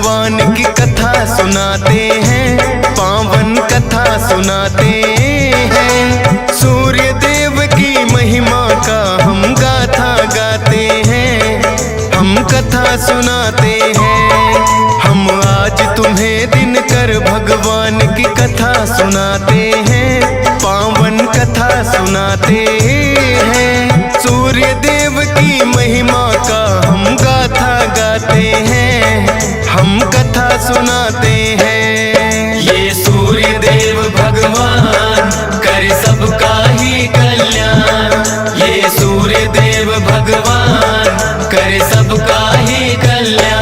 भगवान की कथा सुनाते हैं, पावन कथा सुनाते हैं। सूर्य देव की महिमा का हम गाथा गाते हैं, हम कथा सुनाते हैं। हम आज तुम्हें दिनकर भगवान की कथा सुनाते हैं, पावन कथा सुनाते हैं। सूर्य देव की महिमा का हम गाथा गाते हैं, हम कथा सुनाते हैं। ये सूर्य देव भगवान करे सबका ही कल्याण, ये सूर्य देव भगवान करे सबका ही कल्याण।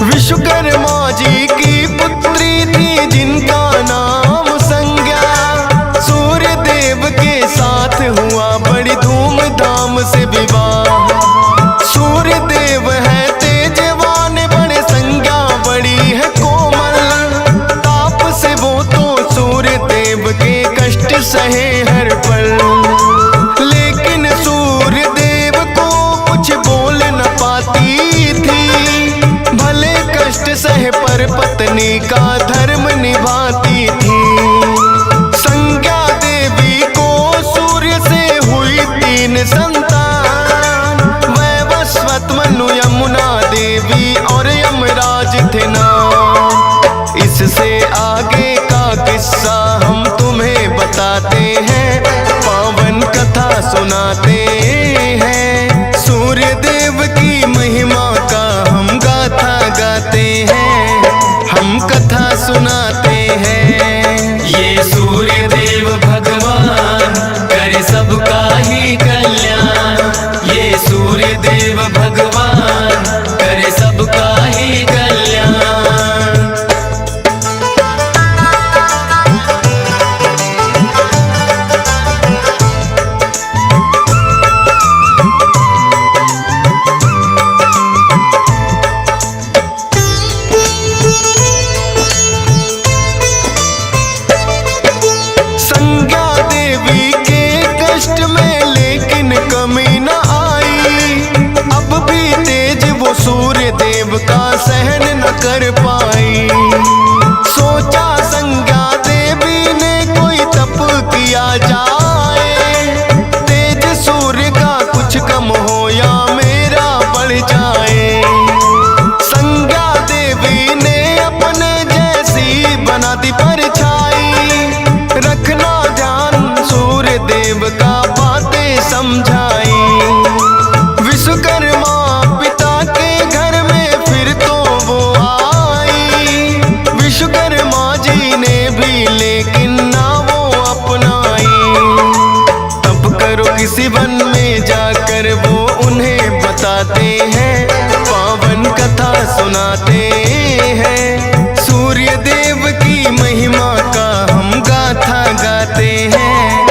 विश्वकर्मा जी की पुत्री थी जिनका नाम संज्ञा, सूर्य देव के साथ हुआ बड़ी धूमधाम से विवाह। सूर्य देव है तेजवान बड़े, संज्ञा बड़ी है कोमल। ताप से वो तो सूर्य देव के कष्ट सहे हर पल, लेकिन सूर्य देव को कुछ बोल न पाती थी। भले कष्ट सहे पर पत्नी का धर्म निभाती थी। संज्ञा देवी को सूर्य से हुई 3 संतान, वैवस्वत, मनु, यमुना देवी और यमराज थे नाम। इससे आगे का किस्सा हम तुम्हें बताते हैं, पावन कथा सुनाते हैं। सूर्य देव की महिमा का हम गाथा गाते हैं, हम कथा सुनाते हैं। ये सूर्य देव भगवान करे सबका ही कल्याण, ये सूर्य देव भगवान करे सबका ही कल्याण। संज्ञा देवी के कष्ट में लेकिन कमी न आई। अब भी तेज वो सूर्य देव का सहन न कर पाई। सोचा संज्ञा देवी ने कोई तप किया जाए, तेज सूर्य का कुछ कम हो या मेरा बढ़ जाए। संज्ञा देवी ने अपने जैसी बना दी परछाई, रखना ध्यान सूर्य देव का बातें समझाई। विश्वकर्मा पिता के घर में फिर तो वो आई, विश्वकर्मा जी ने भी लेकिन ना वो अपनाई। तब करो किसी वन में जाकर वो उन्हें बताते हैं, पावन कथा सुनाते हैं। सूर्य देव की महिमा का हम गाथा गाते हैं,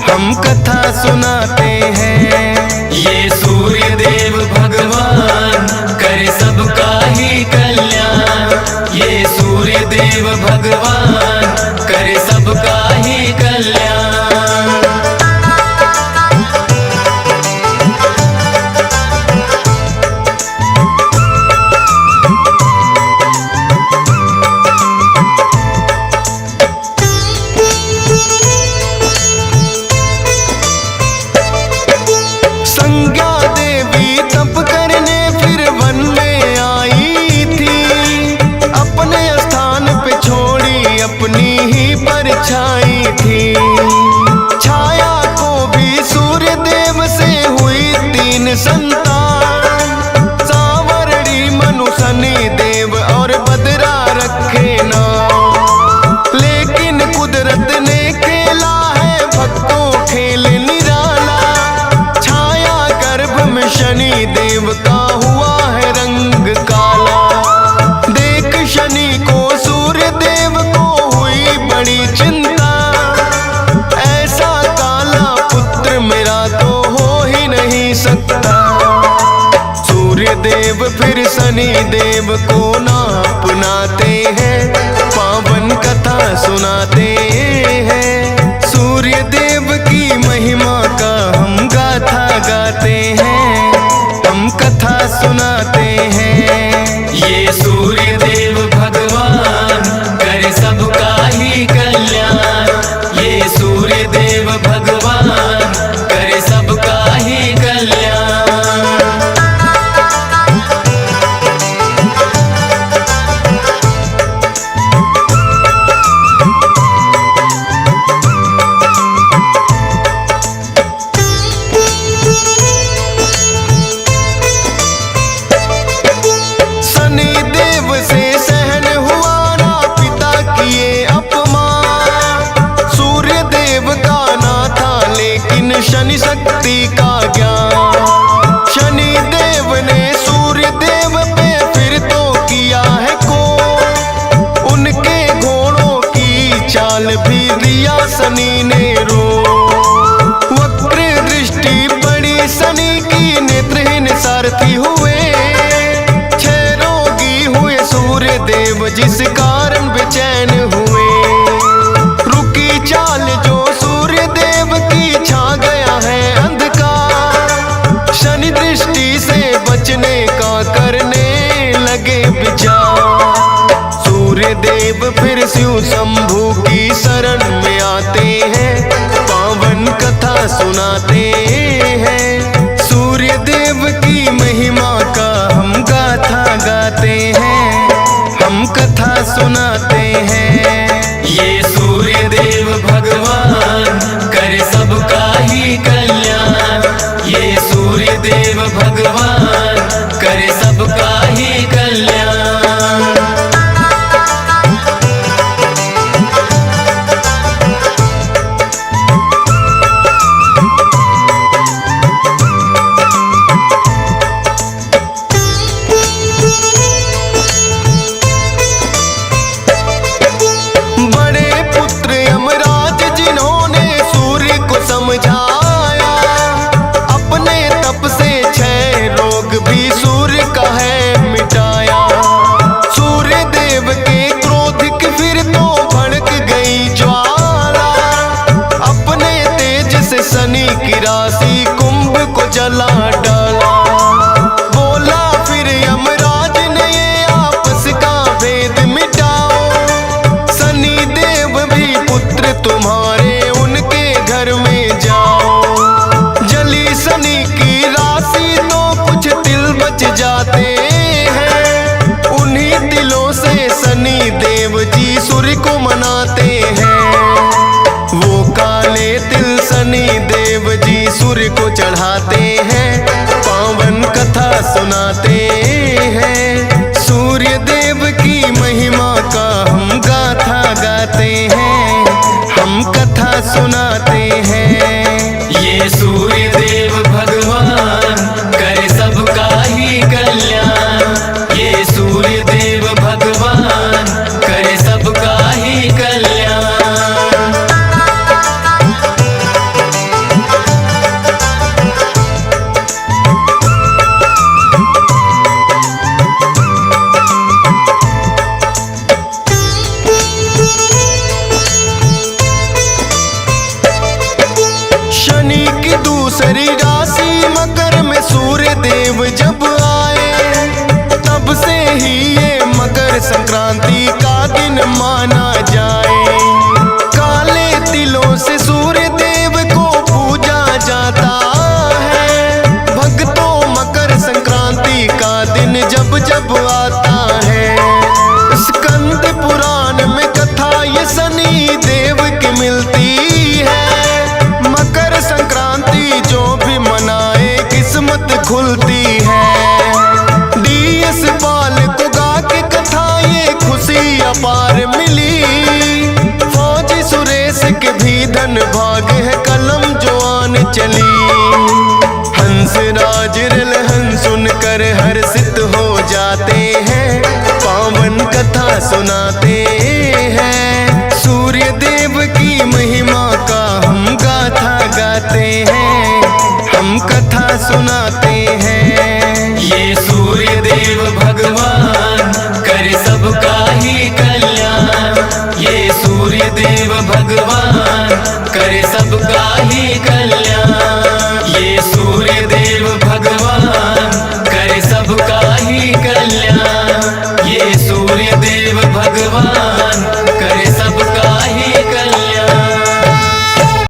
हम कथा सुनाते हैं। ये सूर्य देव भगवान करे सबका ही कल्याण, ये सूर्य देव भगवान करे सबका ही कल्याण। संज्ञा देवी तप करने फिर वन में आई थी। अपने स्थान पे छोड़ी अपनी ही परछाई थी। छाया को भी सूर्य देव से हुई 3 संतान, सांवरणी, मनु, शनि देव और बदरा रखे नाम। लेकिन कुदरत ने खेला है भक्तों खेल निराला। छाया गर्भ में शनि देव का हुआ है रंग काला। देख शनि को सूर्य देव को हुई बड़ी चिंता, शनि देव को ना अपनाते हैं, पावन कथा सुनाते हैं। सूर्य देव की महिमा का हम गाथा गाते हैं, हम कथा सुनाते हैं। ये सूर्य देव भगवान करे सबका ही कल्याण, ये सूर्य देव भगवान करे सबका ही कल्याण। शनि शक्ति का ज्ञान, शनि देव ने सूर्य देव पे फिर तो किया है को, उनके घोड़ों की चाल भी दिया शनि ने रो। वक्र दृष्टि पड़ी शनि की, नेत्रहीन सारथी हुए, 6 रोगी हुए सूर्य देव जिस कारण बेचैन हुए। रुकी चाल जो सूर्य देव की, छा गया है अंधकार, शनि दृष्टि से बचने का करने लगे विचार। सूर्य देव फिर शिव शंभु की शरण में आते हैं, पावन कथा सुनाते हैं। सूर्य देव की महिमा का हम गाथा गाते हैं, हम कथा सुनाते हैं। ये सूर्य देव भगवान करे सबका ही कल्याण, ये सूर्य देव भगवान करे सबका ही कल्याण। समझाया अपने तप से 6 रोग भी सूर्य का है मिटाया। सूर्य देव के क्रोध की फिर तो भड़क गई ज्वाला, अपने तेज से शनि की राशि कुंभ को जला डाला। बोला फिर यमराज ने ये आपस का भेद मिटाओ, शनि देव भी पुत्र तुम्हारे उनके घर में जाओ। जली शनि की राशि तो कुछ तिल बच जाते हैं, उन्हीं तिलों से शनि देव जी सूर्य को मनाते हैं। वो काले तिल शनि देव जी सूर्य को चढ़ाते हैं, पावन कथा सुनाते हैं। सूर्य देव की महिमा का हम गाथा गाते हैं, हम कथा सुनाते हैं। ये सूर्य देव भगवान करे सबका ही कल्याण, ये सूर्य देव भगवान करे सबका ही कल्याण। शनि की दूसरी राशि मकर में सूर्य देव जब आए, तब से ही ये मकर संक्रांति का दिन माना जाए। काले तिलों से सूर्य देव को पूजा जाता है, भक्तों मकर संक्रांति का दिन जब जब आता है। स्कंद पुराण में कथा ये शनि देव की मिलती है, मकर संक्रांति जो भी मनाए किस्मत खुलती है। DS पाल को गा के कथा ये खुशी अपार मिली, फौजी सुरेश के भी धन भाग है कलम जो आन चली। हंस राज रलहन सुनकर हर्षित हो जाते हैं, पावन कथा सुनाते हैं। सूर्य देव की महिमा का हम गाथा गाते हैं, हम कथा सुनाते हैं।